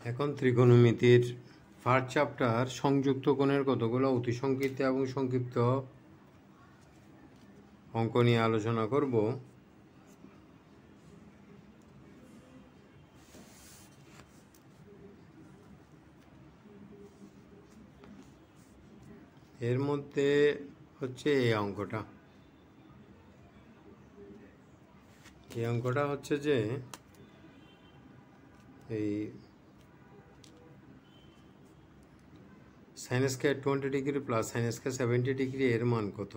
এখন ত্রিকোণমিতির first chapter সংযুক্ত কোণের কতগুলো অতি সংক্ষিপ্ত এবং সংক্ষিপ্ত অঙ্ক নিয়ে আলোচনা করব। এর মধ্যে হচ্ছে এই অঙ্কটা হচ্ছে যে এই sign square 20 degree plus sine square 70 degree এর মান কত?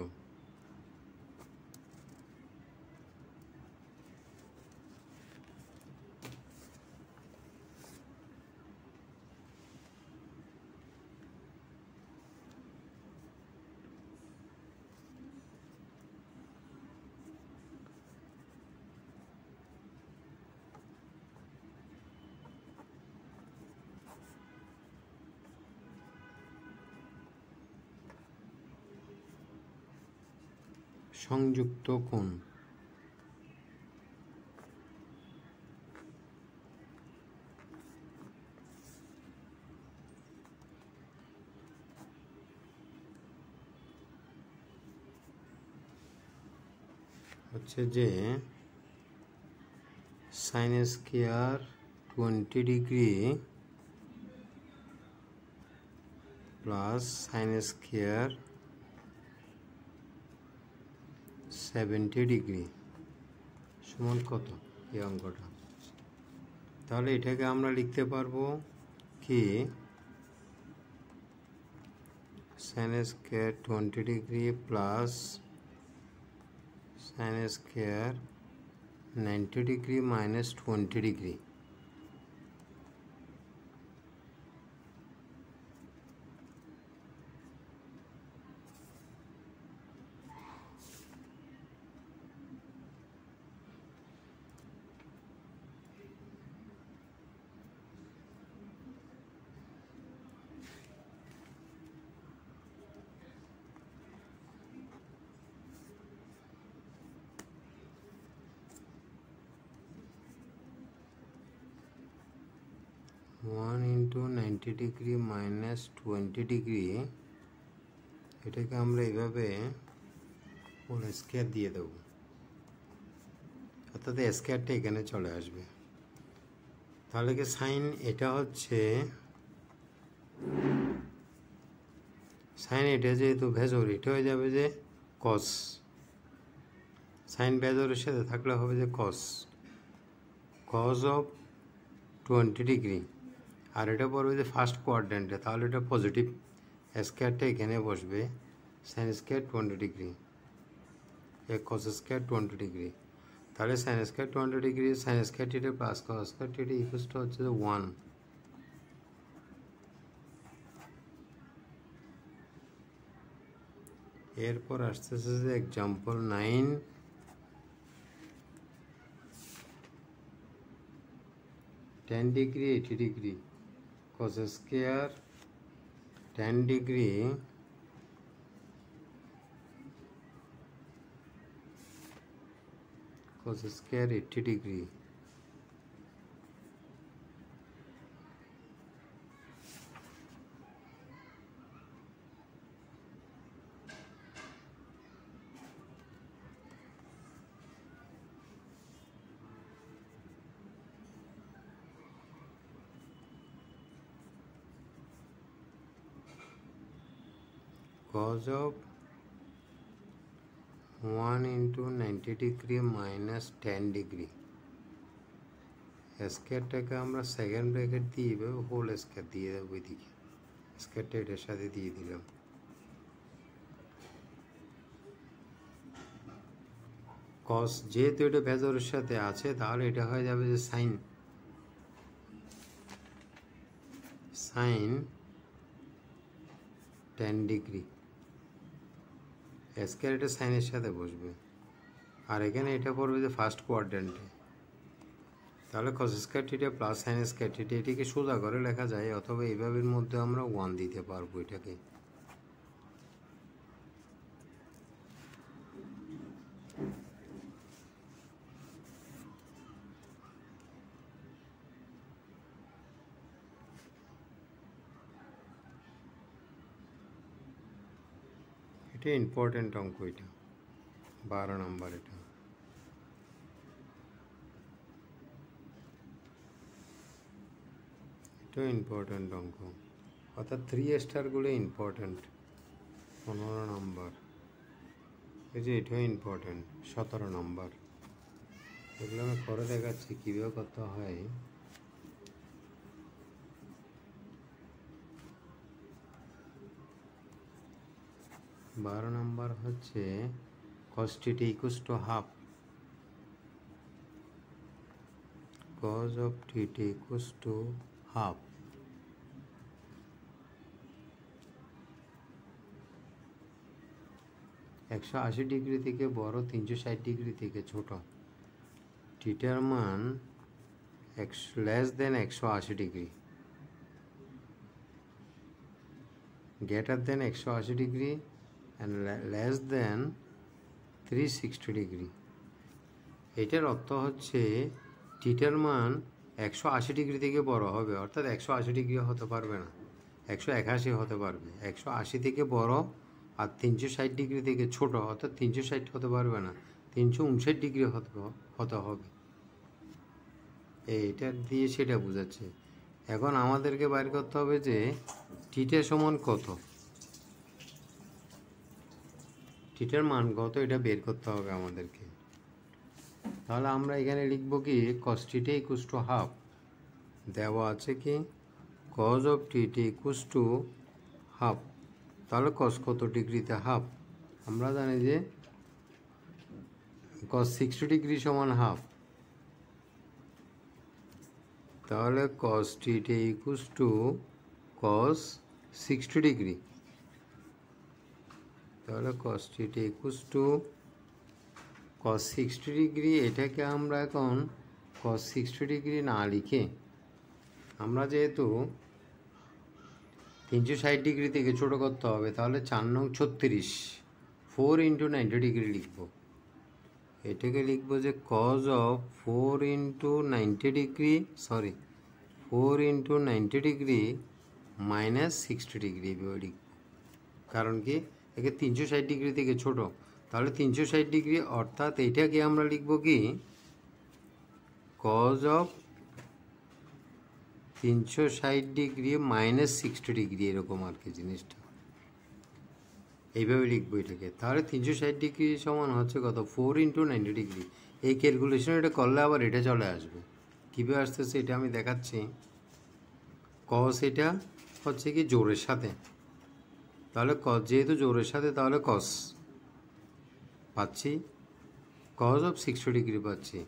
সংযুক্ত কোণ হচ্ছে যে sign square 20 degree plus sine square 70 degree সমান কত? এই অঙ্কটা। তাহলে এটাকে আমরা লিখতে পারবো কি sign square 20 degree plus sine square 90 degree minus 20 degree. One into 90 degree minus 20 degree, এটাকে আমরা এইভাবে হোল স্কয়ার দিয়ে দেব, অর্থাৎ স্কয়ারটা এখানে চলে আসবে। তাহলে কি সাইন এটা হচ্ছে সাইন, এটা যেহেতু ভেজর, এটা হয়ে যাবে যে কস। সাইন ভেজরের সাথে থাকলে হবে যে কস অফ 20 ডিগ্রি, আর এটা পড়বে যে ফার্স্ট কোয়াড্র্যান্টে, তাহলে এটা পজিটিভ। স্কয়ারটা এখানে বসবে, sine square 20 degree cos square 20 degree. তাহলে sine square 20 degree sine square theta plus cos square theta equals to হচ্ছে 1। এরপর আসতেছে যে example 9, ten degree 80 degree cos square 10 degree cos square 80 degree. cos of 1 into 90 degree minus 10 degree. স্কয়ারটাকে আমরা second bracket দিয়ে এভাবে whole square দিয়ে দেবো, এদিকে স্কয়ারটা এটার সাথে দিয়ে দিলাম। কস যেহেতু এটা ভেজরের সাথে আছে, তাহলে এটা হয়ে যাবে যে সাইন 10 ডিগ্রি। স্কয়ার এটা সাইনের সাথে বসবে, আর এখানে এটা পড়বে যে ফার্স্ট কোয়াড্র্যান্টে। তাহলে কস square theta plus sign square theta, এটিকে সোজা করে লেখা যায়, অথবা এইভাবের মধ্যে আমরা 1 দিতে পারবো এটাকে। এটা ইম্পর্টেন্ট অঙ্ক, এটা 12 নম্বর। এটাও ইম্পর্টেন্ট অঙ্ক, অর্থাৎ 3 স্টারগুলো ইম্পর্টেন্ট। 15 নম্বর। এই যে এটাও ইম্পর্টেন্ট, 17 নম্বর। এগুলো আমি করে দেখাচ্ছি কীভাবে করতে হয়। বারো নম্বর হচ্ছে cos θ equals to half, cos of θ equals to half। একশো আশি ডিগ্রি থেকে বড়, 360 ডিগ্রি থেকে ছোট। থিটার মান less than 180 degree, greater than 180 degree and less than 360 degree. এটার অর্থ হচ্ছে থিটার মান 180 ডিগ্রি থেকে বড় হবে, অর্থাৎ 180 ডিগ্রি হতে পারবে না, 181 হতে পারবে। 180 থেকে বড় আর 360 ডিগ্রি থেকে ছোট, অর্থাৎ 360 হতে পারবে না, 359 ডিগ্রি হতে হবে। এইটা দিয়ে সেটা বোঝাচ্ছে। এখন আমাদেরকে বাইর করতে হবে যে থিটা সমান কত, থিটার মান কত, এটা বের করতে হবে আমাদেরকে। তাহলে আমরা এখানে লিখব কি cos θ equals to half, দেওয়া আছে কি cos of θ equals to half। তাহলে cos কত ডিগ্রিতে হাফ, আমরা জানি যে cos 60 ডিগ্রি সমান হাফ। তাহলে cos θ equals to cos 60 degree. তাহলে cos θ equals to cos 60 degree. এটাকে আমরা এখন cos 60 ডিগ্রি না লিখে, আমরা যেহেতু 360 ডিগ্রি থেকে ছোটো করতে হবে, তাহলে 4 নং 36, 4 × 90 ডিগ্রি লিখব। এটাকে লিখব যে cos of 4 × 90 degree, 4 × 90 degree minus 60 degree এভাবে লিখব। কারণ কি একে 360 ডিগ্রি থেকে ছোট, তাহলে 360 ডিগ্রি, অর্থাৎ এটাকে আমরা লিখব কি cos of 360 degree minus 60 degree, এরকম আর কি জিনিসটা, এইভাবে লিখবো এটাকে। তাহলে 360 ডিগ্রি সমান হচ্ছে কত, 4 × 90 ডিগ্রি। এই ক্যালকুলেশন এটা করলে আবার এটা চলে আসবে। কীভাবে আসতেছে এটা আমি দেখাচ্ছি। cos এটা হচ্ছে কি জোরের সাথে, তাহলে cos যেহেতু জোরের সাথে, তাহলে cos পাচ্ছি, cos of 60 ডিগ্রি পাচ্ছি।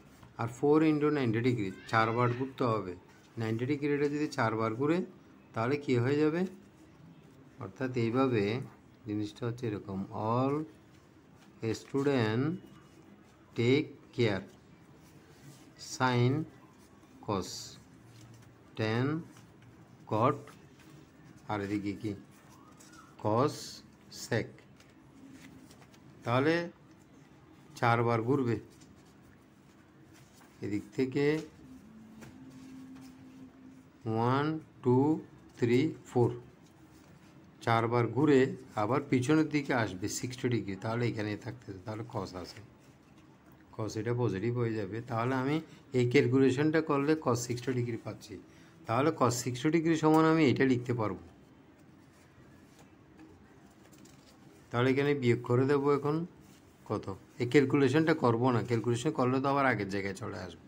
আর 4 × 90 ডিগ্রি 4 বার ঘুরতে হবে, 90 ডিগ্রিটা যদি 4 বার ঘুরে তাহলে কী হয়ে যাবে, অর্থাৎ এইভাবে জিনিসটা হচ্ছে এরকম। All student take care, sine cos, tan cot, আর এদিকে কি কস সেক। তাহলে 4 বার ঘুরবে, এদিক থেকে 1 2 3 4, 4 বার ঘুরে আবার পিছনের দিকে আসবে 60 ডিগ্রি, তাহলে এখানে থাকতেছে, তাহলে cos আছে, cos এটা পজিটিভ হয়ে যাবে। তাহলে আমি এই ক্যালকুলেশনটা করলে cos 60 ডিগ্রি পাচ্ছি। তাহলে cos 60 ডিগ্রি সমান আমি এটা লিখতে পারবো। তাহলে এখানে বিয়োগ করে দেবো এখন কত, এই ক্যালকুলেশনটা করবো না, ক্যালকুলেশন করলে তো আবার আগের জায়গায় চলে আসবো।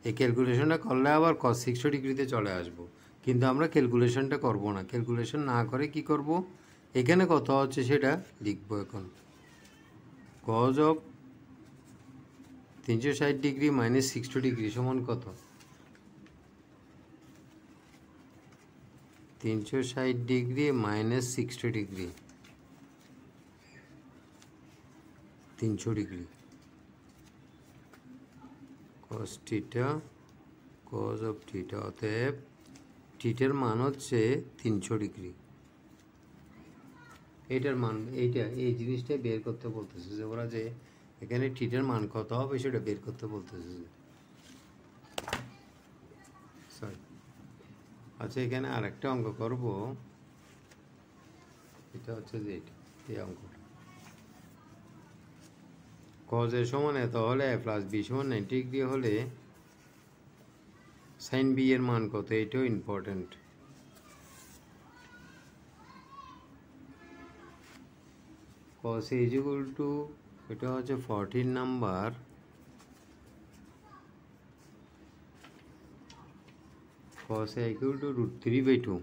এই ক্যালকুলেশনটা করলে আবার cos 60 ডিগ্রিতে চলে আসবো, কিন্তু আমরা ক্যালকুলেশনটা করব না। ক্যালকুলেশন না করে কি করব, এখানে কত হচ্ছে সেটা লিখবো এখন। cos of 360 degree minus 60 degree সমান কত, 360 degree minus 60 degree 300 degree. cos theta cos of theta, অতএব থিটার মান হচ্ছে 300 ডিগ্রি। এইটার মান এইটা, এই জিনিসটা বের করতে বলতেছে যে ওরা, যে এখানে থিটার মান কত হবে সেটা বের করতে বলতেছে। সরি, আচ্ছা এখানে আরেকটা অঙ্ক করব, এটা হচ্ছে যে এই অঙ্কটা। cos a সমান এত হলে a প্লাস b সমান 90 ডিগ্রি হলে sin b এর মান কত এটাও important. cos a is equal to এটা হচ্ছে 14 number, cos a equal to √3/2।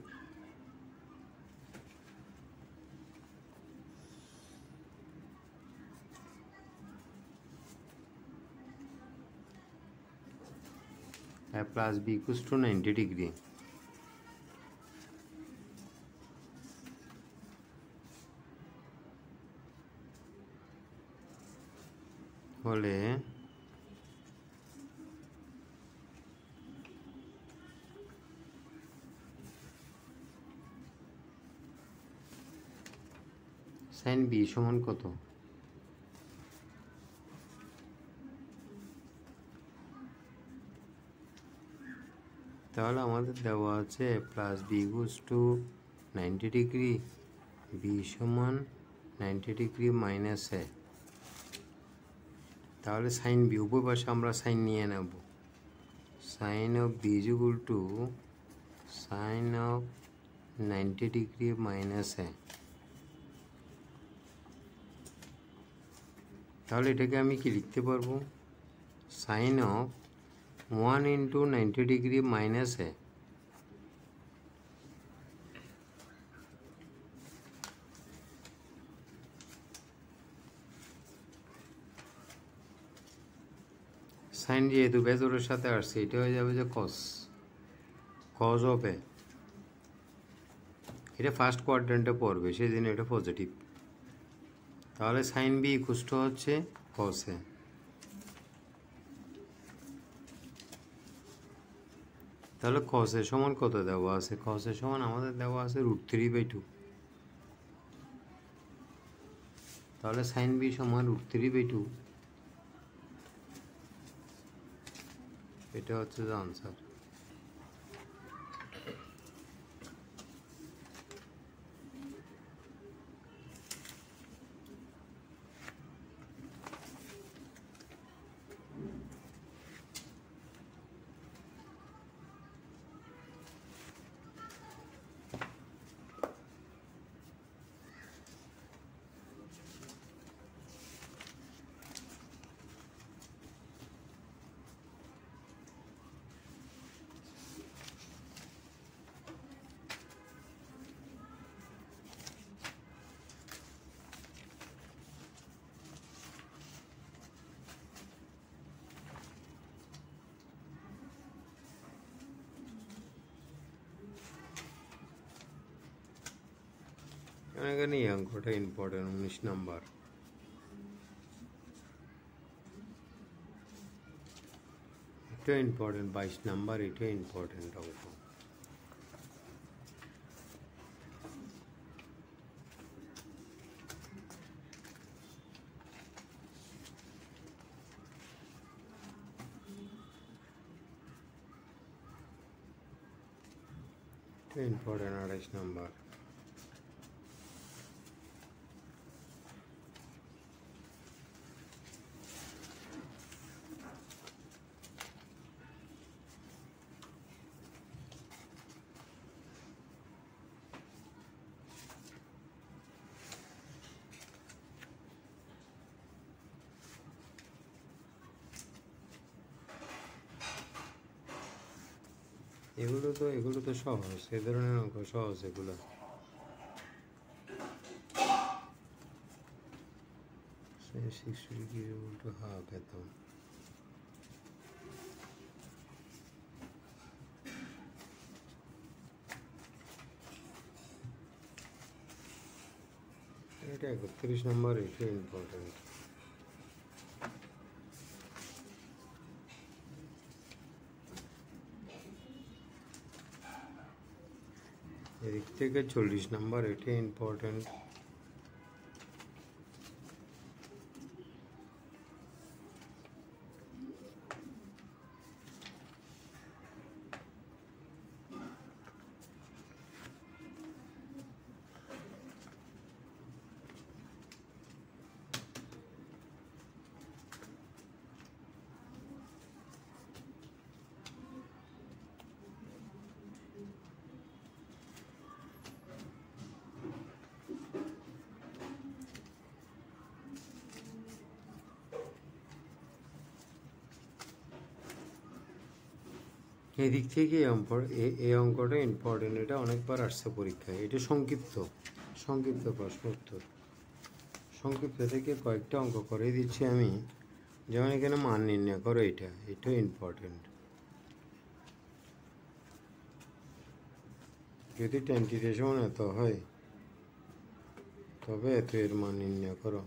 a plus b equals to 90 degree হলে sin b সমান কত? তাহলে আমাদের দেওয়া আছে plus B equals to 90 degree, B সমান 90 ডিগ্রি মাইনাস এ। তাহলে সাইন বি উভয় পাশে আমরা সাইন নিয়ে নেব। Sine of B is equal to sine of 90 degree minus A. তাহলে এটাকে আমি কি লিখতে পারবো? Sine of 1 into 90 degree minus A. Sine যেহেতু বেজরের সাথে আসছে এটা হয়ে যাবে যে কজ অফ এ। এটা ফার্স্ট কোয়াড্রেন্টে পড়বে সেদিন এটা পজিটিভ। তাহলে সাইন বি ইকুয়ালস টু হচ্ছে কস এ। তাহলে cos এর সমান কত দেওয়া আছে? cos এর সমান আমাদের দেওয়া আছে √3/2। তাহলে sin b সমান √3/2। এটা হচ্ছে যে আনসার। এখানে এই অঙ্কটা ইম্পর্টেন্ট, 19 নাম্বার। এটা ইম্পর্টেন্ট 22 নাম্বার, এটা ইম্পর্টেন্ট অঙ্ক। এটা ইম্পর্টেন্ট 28 নাম্বার। এগুলো তো সহজ, এই ধরনের অঙ্ক সহজ এগুলো। হাফ এত এটা 31 নম্বর, এটা ইম্পর্টেন্ট। এদিক থেকে 40 নম্বর, এটা ইম্পর্টেন্ট। এদিক থেকে এই অঙ্কটা ইম্পর্টেন্ট, এটা অনেকবার আসছে পরীক্ষায়। এটা সংক্ষিপ্ত প্রশ্ন উত্তর। সংক্ষিপ্ত থেকে কয়েকটা অঙ্ক করে দিচ্ছি আমি। যেমন এখানে মান নির্ণয় করো, এটাও ইম্পর্টেন্ট। যদি 10 সমান এত হয় তবে এত এর মান নির্ণয় করো।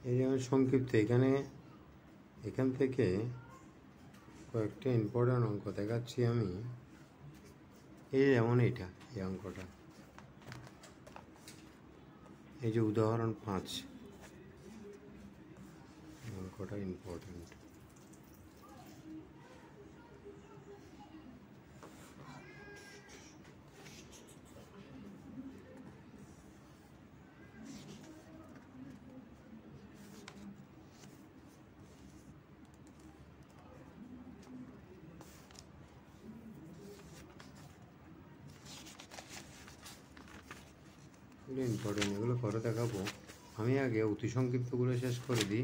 এই যেমন সংক্ষিপ্ত, এখান থেকে কয়েকটা ইম্পর্টেন্ট অঙ্ক দেখাচ্ছি আমি। এই যেমন এই অঙ্কটা, এই যে উদাহরণ 5, অঙ্কটা ইম্পর্টেন্ট। এগুলো পরে দেখাবো। আমি আগে অতি সংক্ষিপ্তগুলো শেষ করে দিই।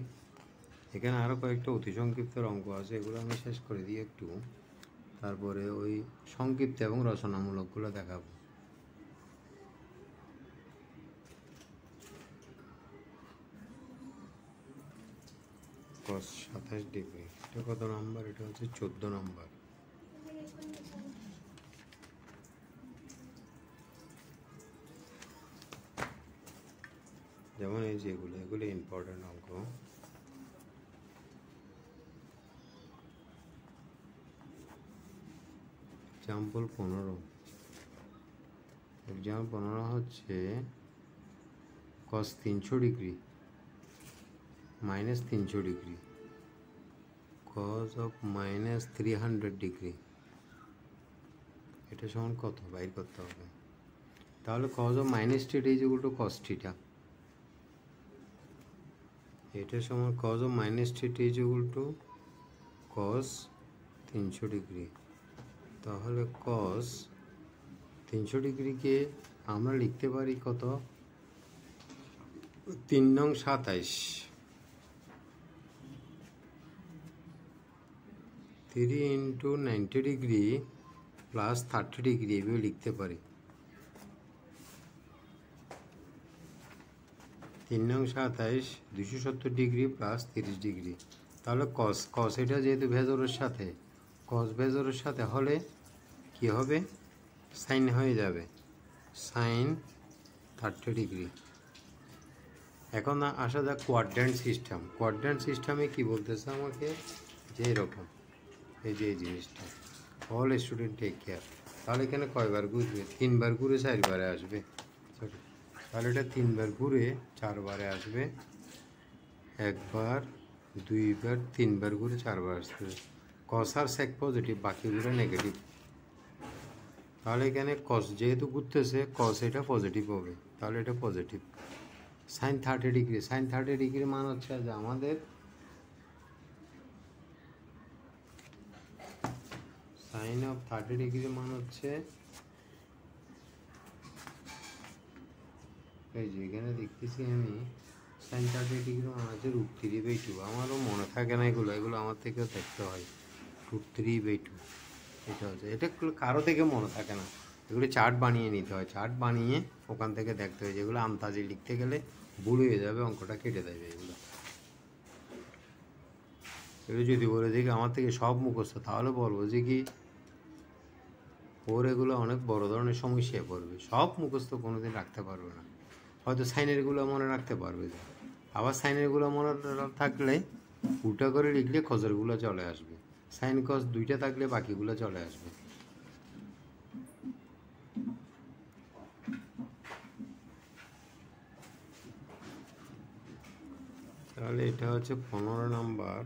এখানে আরও কয়েকটা অতি সংক্ষিপ্তের অঙ্ক আছে, এগুলো আমি শেষ করে দিই একটু, তারপরে ওই সংক্ষিপ্ত এবং রচনামূলকগুলো দেখাবো। cos 27 ডিগ্রি, এটা কত নম্বর? এটা হচ্ছে 14 নম্বর। যেমন এই যেগুলো, এগুলো ইম্পর্টেন্ট অঙ্ক। এক্সাম্পল 15 হচ্ছে cos 300 degree minus 300 degree, cos of minus 300 degree, এটা সমান কত বাইর করতে হবে। তাহলে cos of minus theta is equal two cos theta, এটা সমান cos of minus theta is equal two cos 300 degree. তাহলে cos 300 ডিগ্রিকে আমরা লিখতে পারি কত? 3 নং 27, 3 ইন্টু 90 ডিগ্রি প্লাস 30 ডিগ্রি, এভাবে লিখতে পারি। 3 নং 27, 270 ডিগ্রি প্লাস 30 ডিগ্রি। তাহলে cos এটা যেহেতু ভেজরের সাথে, cos ভেজরের সাথে হলে কি হবে? সাইন হয়ে যাবে, সাইন 30 ডিগ্রি। এখন আসা যাক কোয়াড্র্যান্ট সিস্টেমে কি বলতেছে আমাকে, যে এরকম এই যে এই জিনিসটা, অল স্টুডেন্ট টেক কেয়ার। তাহলে এখানে কয়বার ঘুরবে? 3 বার ঘুরে 4 বারে আসবে, সরি, তাহলে এটা 3 বার ঘুরে 4 বারে আসবে, 1 বার 2 বার 3 বার ঘুরে 4 বার আসবে। cos আর sec পজিটিভ, বাকিগুলো নেগেটিভ। তাহলে এখানে cos যেহেতু ঘুরতেছে, cos এটা পজিটিভ হবে, তাহলে এটা পজিটিভ। সাইন 30 ডিগ্রি, সাইন 30 ডিগ্রির মান হচ্ছে যে আমাদের সাইন অফ 30 ডিগ্রির মান হচ্ছে, এই যে এখানে দেখতেছি আমি সাইন 30 ডিগ্রির মান হচ্ছে √3/2। আমারও মনে থাকে না এগুলো আমার থেকেও দেখতে হয়। √3/2 এটা হচ্ছে, এটা কারো থেকে মনে থাকে না, এগুলো চার্ট বানিয়ে নিতে হয়, চার্ট বানিয়ে ওখান থেকে দেখতে হয়। যেগুলো আন্দাজে লিখতে গেলে ভুল হয়ে যাবে, অঙ্কটা কেটে দেবে। এগুলো যদি বলে দেখি আমার থেকে সব মুখস্থ, তাহলে বলবো যে কি ওর এগুলো অনেক বড় ধরনের সমস্যায় পড়বে। সব মুখস্থ কোনোদিন রাখতে পারবে না, হয়তো সাইনেরগুলো মনে রাখতে পারবে, আবার সাইনেরগুলো মনে থাকলে উল্টা করে লিখলে কজেরগুলো চলে আসবে, সাইন কস দুইটা থাকলে বাকিগুলো চলে আসবে। তাহলে এটা হচ্ছে 15 নাম্বার।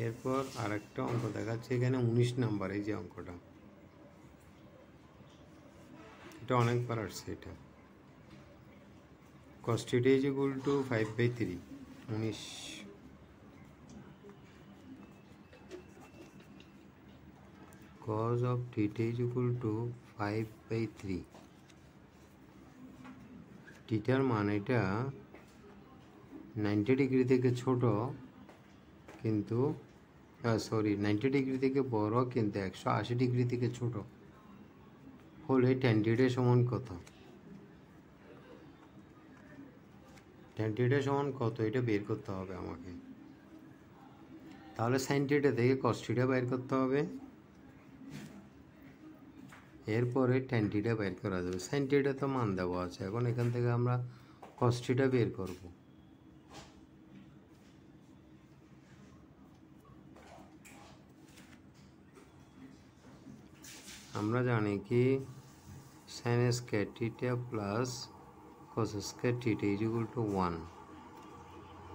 এরপর আরেকটা অঙ্ক দেখাচ্ছে এখানে 19 নাম্বার, এই যে অঙ্কটা, এটা অনেকবার আসছে। এটা cos θ is equal to 5/3, 19। cos of θ is equal to 5/3। থিটার মান এটা 90 ডিগ্রি থেকে ছোট, কিন্তু 90 ডিগ্রি থেকে বড়, কিন্তু 180 ডিগ্রি থেকে ছোট হলে tan θ সমান কত? tan θ সমান কত এটা বের করতে হবে আমাকে। তাহলে sin θ থেকে cos θ বের করতে হবে, এরপরে tan θ বের করা যাবে। sin θ তো মান দেওয়া আছে, এখন এখান থেকে আমরা cos θ বের করব। আমরা জানি কি sin square θ plus cos square θ is equal to 1।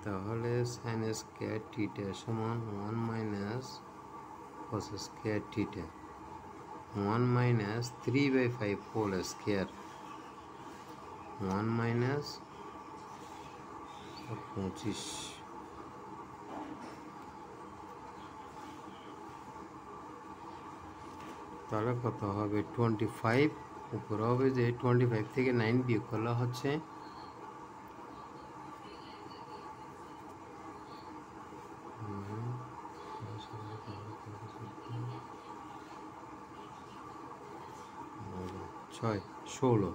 তাহলে sin স্কয়ার θ সমান 1 minus cos square θ, 1 minus 3/5 whole square, 1 minus 25। তাহলে কত হবে? 25। উপরে হবে যে 25 থেকে 9 বিয়োগ করলে হচ্ছে 6, 16।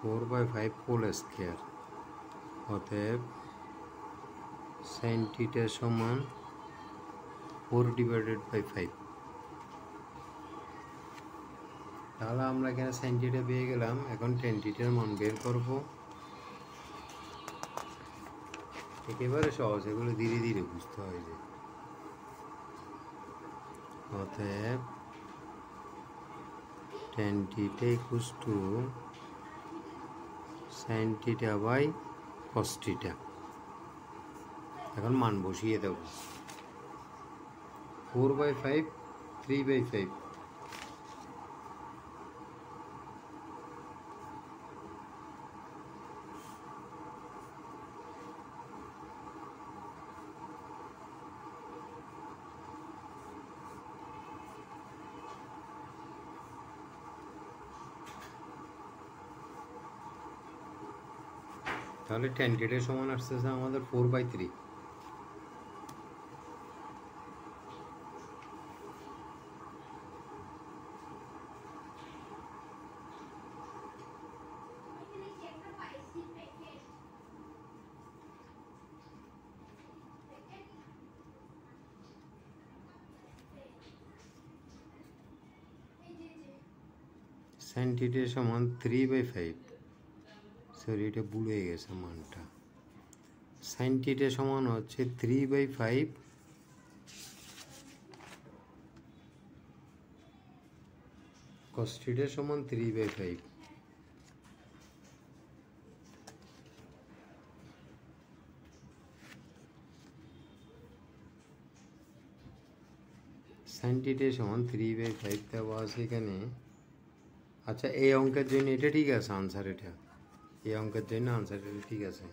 4/5 হোল স্কয়ার, অতএব sin θ সমান 4/5। তাহলে আমরা এখানে sin θ পেয়ে গেলাম। এখন tan θ মান বের করব। একেবারে সহজ, এগুলো ধীরে ধীরে বুঝতে হয় যে। অতএব tan θ equals to sin θ by cos θ। এখন মান বসিয়ে দেব। 4/5, 3/5। তাহলে tan θ সমান আসতেছে আমাদের 4/3। sin θ সমান 3/5। সরি, এটা ভুল হয়ে গেছে মানটা। sin θ সমান হচ্ছে 3/5 cos θ সমান 3/5। sin θ সমান 3/5 দেওয়া আছে এখানে। আচ্ছা, এই অঙ্কের জন্য এটা ঠিক আছে আনসার। এটা এই অঙ্কের জন্য আনসার এটা ঠিক আছে।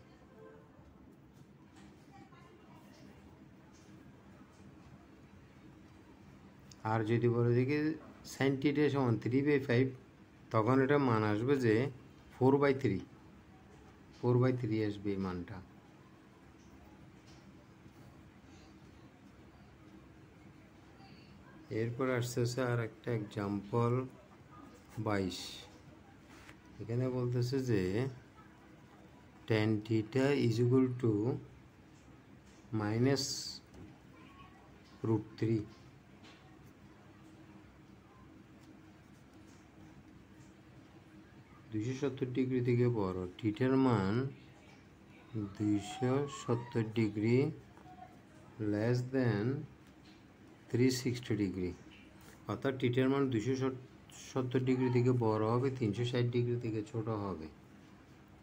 আর যদি বলে দেখি sin θ সমান 3/5, তখন এটা মান আসবে যে 4/3। 4/3 আসবে এই মানটা। এরপর আসতেছে আর একটা এক্সাম্পল 22। এখানে বলতেছে যে tan θ is equal to -√3। 270 degree থেকে বড়, থিটার মান 270 ডিগ্রি লেস দেন 360 ডিগ্রি, অর্থাৎ থিটার মান 270 ডিগ্রি থেকে বড় হবে, 360 ডিগ্রি থেকে ছোট হবে।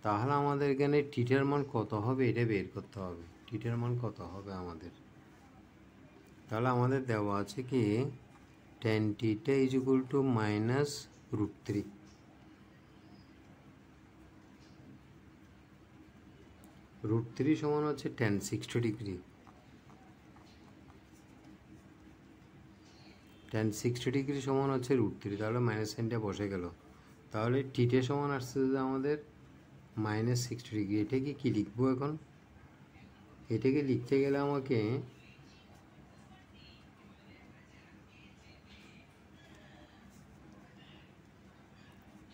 তাহলে আমাদের এখানে থিটার মান কত হবে এটা বের করতে হবে। থিটার মান কত হবে আমাদের, তাহলে আমাদের দেওয়া আছে কি tan theta is equal to -√3। √3 সমান হচ্ছে tan 60 ডিগ্রি। tan 60 ডিগ্রি সমান হচ্ছে √3, তাহলে মাইনাস সাইনটা বসে গেল। তাহলে থিটা সমান আসছে যে আমাদের -60 ডিগ্রি। এটাকে কি লিখবো এখন? এটাকে লিখতে গেলে আমাকে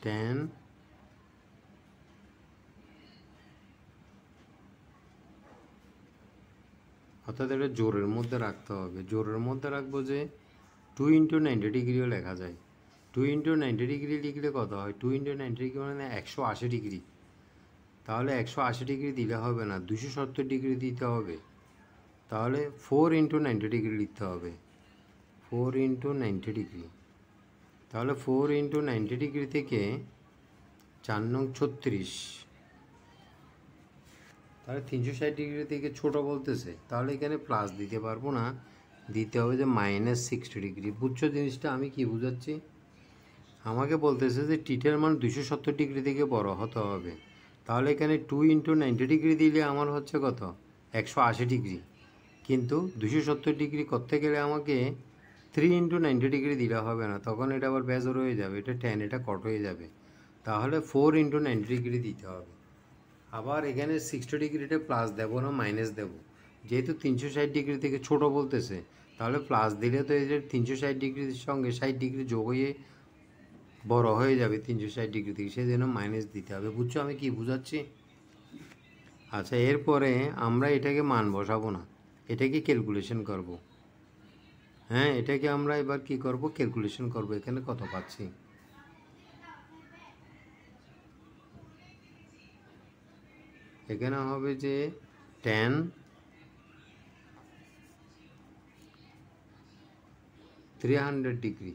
tan অর্থাৎ এটা জোরের মধ্যে রাখতে হবে। জোরের মধ্যে রাখবো যে 2 × 90 ডিগ্রিও লেখা যায়। 2 × 90 ডিগ্রি লিখলে কত হয়? 2 × 90 ডিগ্রি মানে 180 ডিগ্রি। তাহলে 180 ডিগ্রি দিলে হবে না, 270 ডিগ্রি দিতে হবে। তাহলে 4 × 90 ডিগ্রি লিখতে হবে, 4 × 90 ডিগ্রি। তাহলে 4 × 90 ডিগ্রি থেকে 4 নং 36, তাহলে 360 ডিগ্রি থেকে ছোট বলতেছে, তাহলে এখানে প্লাস দিতে পারবো না, দিতে হবে যে -60 ডিগ্রি। বুঝছো জিনিসটা আমি কি বুঝাচ্ছি? আমাকে বলতেছে যে থিটার মান 270 ডিগ্রি থেকে বড় হতে হবে। তাহলে এখানে 2 × 90 ডিগ্রি দিলে আমার হচ্ছে কত? 180 ডিগ্রি। কিন্তু 270 ডিগ্রি করতে গেলে আমাকে 3 × 90 ডিগ্রি দিলে হবে না, তখন এটা আবার বেজোর হয়ে যাবে, এটা tan, এটা কট হয়ে যাবে। তাহলে 4 × 90 ডিগ্রি দিতে হবে। আবার এখানে 60 ডিগ্রিটা প্লাস দেবো না মাইনাস দেবো, যেহেতু 360 ডিগ্রি থেকে ছোট বলতেছে, তাহলে প্লাস দিলে তো এই যে 360 ডিগ্রির সঙ্গে 60 ডিগ্রি যোগ হয়ে বড় হয়ে যাবে 360 ডিগ্রি থেকে, সেই জন্য মাইনাস দিতে হবে। বুঝছো আমি কি বুঝাচ্ছি? আচ্ছা, এরপরে আমরা এটাকে মান বসাবো না, এটাকে ক্যালকুলেশন করব। হ্যাঁ, এটাকে আমরা এবার কি করব? ক্যালকুলেশন করব। এখানে কত পাচ্ছি? এখানে হবে যে tan 300 ডিগ্রি,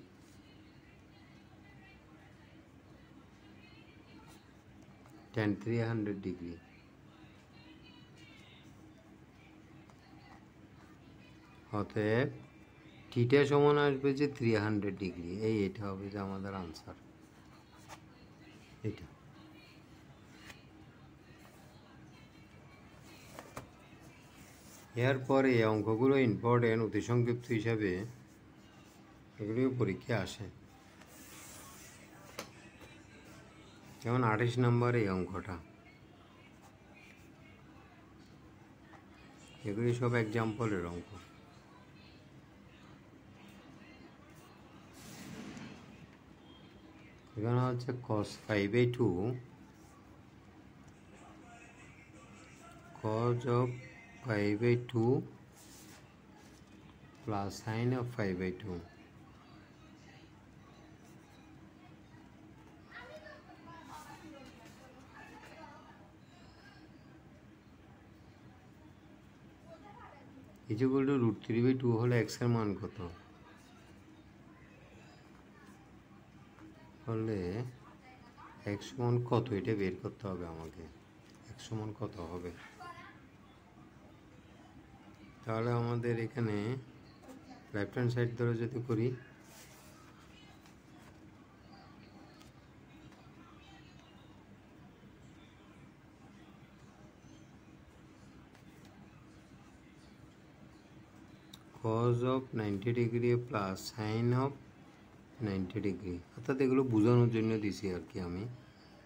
tan 300 ডিগ্রি, অতএব থিটা সমান আসবে যে 300 ডিগ্রি। এটা হবে যে আমাদের আনসার, এটা। এরপরে এই অঙ্কগুলো ইম্পর্টেন্ট, অতি সংক্ষিপ্ত হিসাবে এগুলো পরীক্ষা আসে। যেমন 28 নম্বর এই অঙ্কটা, এগুলি সব এক্সাম্পলের অঙ্ক। এখানে হচ্ছে cos 5/2 cos of 5/2 plus sin of 5/2। Equal to √3/2 হলে x এর মান কত? হলে x সমান কত এটা বের করতে হবে আমাকে। x সমান কত হবে? তাহলে আমাদের এখানে লেফট হ্যান্ড সাইড ধরে যদি করি, cos of 90 degree plus sign of 90 degree, অর্থাৎ এগুলো বোঝানোর জন্য দিছি আর কি আমি,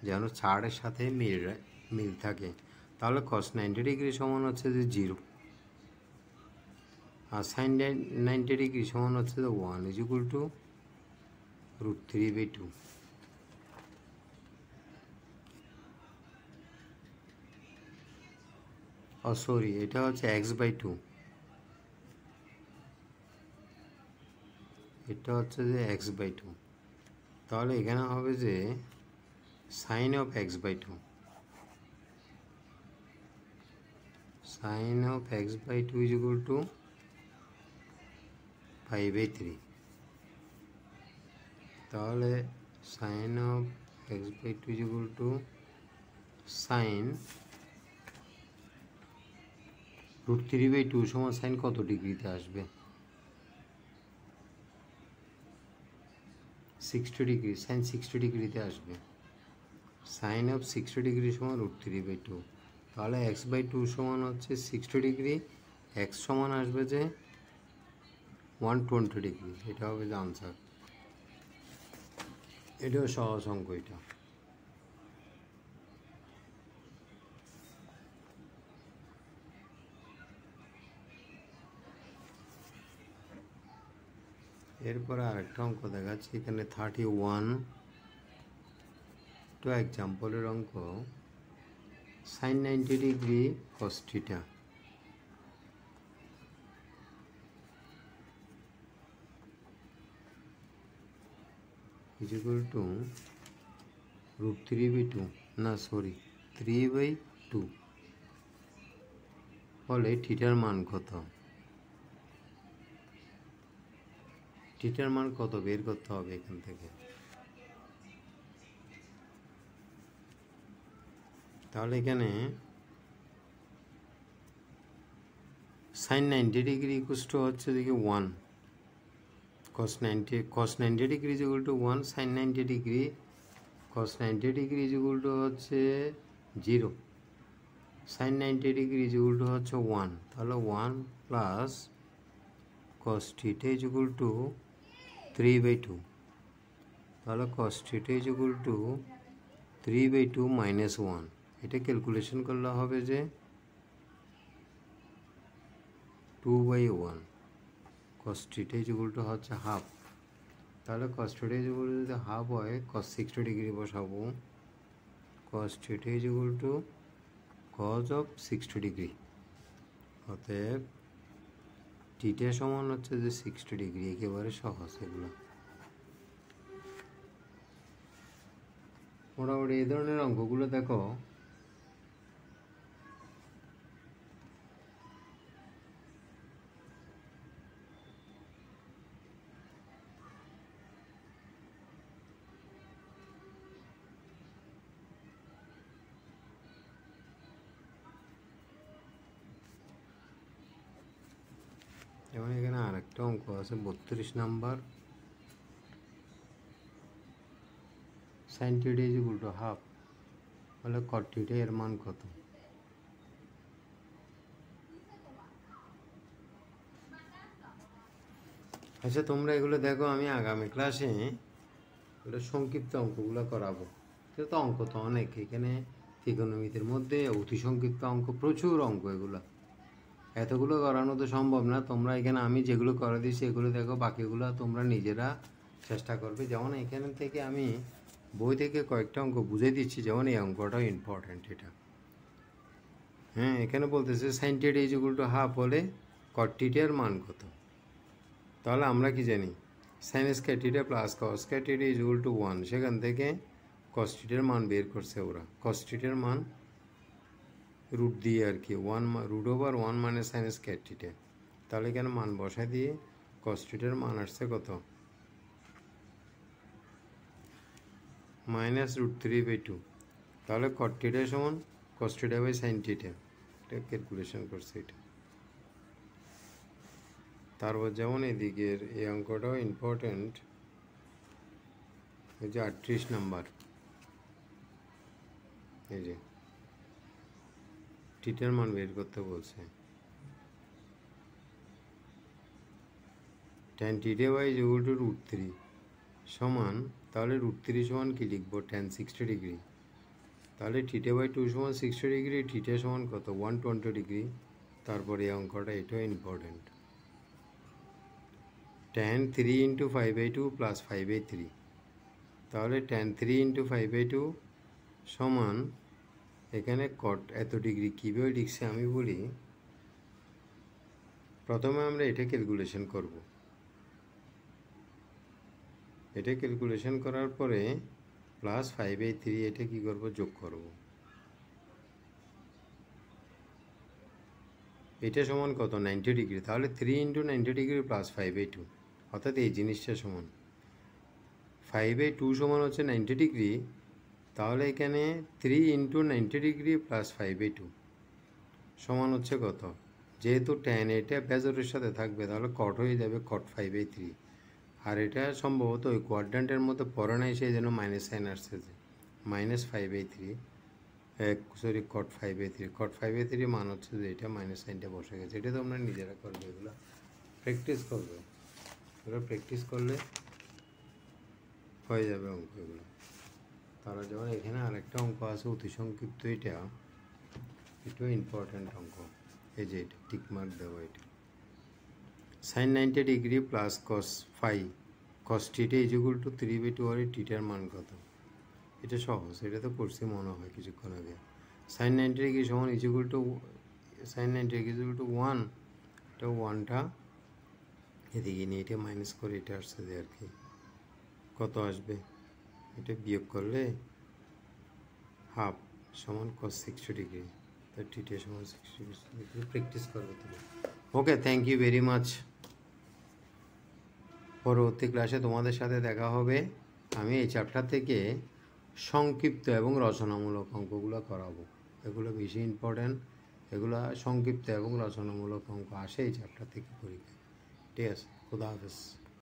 যেন চার্টের সাথে মিল থাকে। তাহলে cos 90 ডিগ্রি সমান হচ্ছে যে 0, আর সাইন 90 ডিগ্রি সমান হচ্ছে যে 1 ইজ ইকুয়াল টু √3/2। সরি, এটা হচ্ছে x/2, এটা হচ্ছে যে x/2। তাহলে এখানে হবে যে sine of x by two, sine of x by two is equal to pi by three. তাহলে sine of x by two is equal to sine root three by two সমান sine কত ডিগ্রিতে আসবে? 60 degree, sine 60 ডিগ্রিতে আসবে। Sine of 60 degree সমান root three by two. তাহলে x by two সমান হচ্ছে 60 ডিগ্রি, এক্স সমান আসবে যে 120 ডিগ্রি। এটা হবে যে আনসার। এটাও সহজ অঙ্ক এটা। এরপরে আরেকটা অঙ্ক দেখাচ্ছি। এখানে 31 টু এক্সাম্পলের অঙ্ক। Sine 90 degree cos theta is equal to root three by two, না সরি 3/2 হলে থিটার মান কত? থিটার মান কত বের করতে হবে এখান থেকে। তাহলে এখানে সাইন 90 ডিগ্রি ইকুয়াল টু হচ্ছে দেখি 1, cos 90 degree is equal to 1, sine 90 degree cos 90 degree is equal to হচ্ছে 0, sine 90 degree is equal to হচ্ছে 1। তাহলে 1 plus cos theta is equal to 3/2। তাহলে cos theta is equal to 3/2 minus 1। এটা calculation করলে হবে যে 2/1। cos theta is equal to হচ্ছে half. তাহলে cos theta is equal to যদি হাফ হয় cos 60 ডিগ্রি বসাবো, cos theta is equal two cos of 60 degree. অতএব থিটা সমান হচ্ছে যে 60 ডিগ্রি। একেবারে সহজ এগুলো। মোটামুটি এই ধরনের অঙ্কগুলো দেখো যেমন এখানে আরেকটা অঙ্ক আছে 32 number. Sine theta is equal to half হলে কট থিটা এর মান কত? আচ্ছা তোমরা এগুলো দেখো, আমি আগামী ক্লাসে এগুলো সংক্ষিপ্ত অঙ্কগুলো করাবো। তো অঙ্ক তো অনেক এখানে, ত্রিকোণমিতির মধ্যে অতি সংক্ষিপ্ত অঙ্ক প্রচুর অঙ্ক। এগুলো এতগুলো করানো তো সম্ভব না। তোমরা এখানে আমি যেগুলো করে দিচ্ছি এগুলো দেখো, বাকিগুলো তোমরা নিজেরা চেষ্টা করবে। যেমন এখান থেকে আমি বই থেকে কয়েকটা অঙ্ক বুঝে দিচ্ছি। যেমন এই অঙ্কটাও ইম্পর্ট্যান্ট এটা। হ্যাঁ, এখানে বলতেছে sine theta is equal to half হলে কট থিটার মান কত? তাহলে আমরা কি জানি? Sign square theta plus cos square theta is equal to 1। সেখান থেকে কস থিটার মান বের করছে ওরা। কস থিটার মান রুট দিয়ে আর কি 1 রুট ওভার 1 মানে সাইন স্কয়ার থিটা। তাহলে এখানে মান বসায় দিয়ে কস থিটার মান আসছে কত? Minus root 3/2। তাহলে কট থিটা সমান cos theta by sine theta. এটা ক্যালকুলেশন করছে এটা। তারপর যেমন এদিকের এই অঙ্কটাও ইম্পর্ট্যান্ট। এই যে 38 নাম্বার, এই যে থিটার মান বের করতে বলছে। tan theta by equal to root 3 সমান, তাহলে রুট 3 সমান কি লিখবো? tan 60 degree. তাহলে থিটা বাই 2 সমান 60 ডিগ্রি, থিটা সমান কত? 120 ডিগ্রি। তারপরে এই অঙ্কটা এটাও ইম্পর্ট্যান্ট। tan 3 into 5/2 plus 5/3। তাহলে tan 3 ইন্টু 5/2 সমান, এখানে কট এত ডিগ্রি কীভাবে লিখছে আমি বলি। প্রথমে আমরা এটা ক্যালকুলেশন করব। এটা ক্যালকুলেশন করার পরে প্লাস 5/3 এটা কী করবো, যোগ করব। এটা সমান কত, 90 ডিগ্রি। তাহলে 3 × 90 ডিগ্রি প্লাস 5/2, অর্থাৎ এই জিনিসটা সমান 5/2 সমান হচ্ছে 90 ডিগ্রি। তাহলে এখানে 3 × 90 ডিগ্রি প্লাস 5/2 সমান হচ্ছে কত, যেহেতু tan এটা বেজরের সাথে থাকবে তাহলে কট হয়ে যাবে cot 5/3। আর এটা সম্ভবত ওই কোয়াড্র্যান্টের মধ্যে পড়ে নাই, সেই জন্য মাইনাস সাইন আসছে, যে -5/3 সরি cot 5/3, cot 5/3 মান হচ্ছে যে এটা মাইনাস সাইনটা বসে গেছে। এটা তোমরা নিজেরা করবে, এগুলো প্র্যাকটিস করবে, এগুলো প্র্যাকটিস করলে হয়ে যাবে অঙ্ক এগুলো। তারা যেমন এখানে আরেকটা অঙ্ক আছে অতি সংক্ষিপ্ত, এটাও ইম্পর্ট্যান্ট অঙ্ক। এই যে এটা টিক মার্ক দেওয়া, এটা sin 90 degree plus cos phi cos theta equal to 3/2 আর থিটার মান কত। এটা সহজ, এটা তো করছি মনে হয় কিছুক্ষণ আগে। sin 90 ডিগ্রি সমান equal to sin 90 degree equal to 1, এটা 1টা এদিকে নিয়ে এটা মাইনাস করে এটা আসছে যে আর কি কত আসবে, এটা বিয়োগ করলে হাফ সমান cos 60 ডিগ্রি, তো থিটা সমান 60 ডিগ্রি। প্র্যাকটিস করবে তুমি। ওকে, থ্যাংক ইউ ভেরি মাচ। পরবর্তী ক্লাসে তোমাদের সাথে দেখা হবে। আমি এই চ্যাপ্টার থেকে সংক্ষিপ্ত এবং রচনামূলক অঙ্কগুলো করাবো, এগুলো বেশি ইম্পর্ট্যান্ট। এগুলো সংক্ষিপ্ত এবং রচনামূলক অঙ্ক আসে এই চ্যাপ্টার থেকে পরীক্ষায়। ঠিক আছে, খুদা হাফেজ।